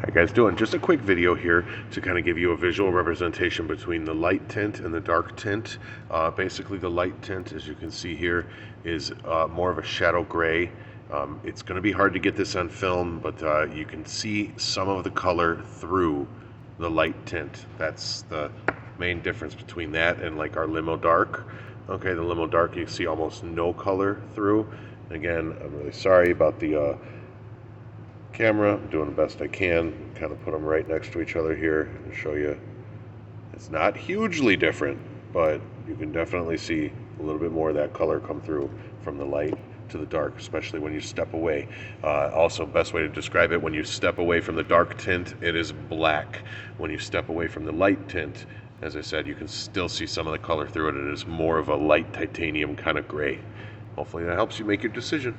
How you guys doing? Just a quick video here to kind of give you a visual representation between the light tint and the dark tint. Basically the light tint, as you can see here, is more of a shadow gray. It's going to be hard to get this on film, but you can see some of the color through the light tint. That's the main difference between that and like our limo dark. Okay, the limo dark you see almost no color through. Again, I'm really sorry about the camera. I'm doing the best I can. Kind of put them right next to each other here and show you. It's not hugely different, but you can definitely see a little bit more of that color come through from the light to the dark, especially when you step away. Also, best way to describe it, when you step away from the dark tint, it is black. When you step away from the light tint, as I said, you can still see some of the color through it. It is more of a light titanium kind of gray. Hopefully that helps you make your decision.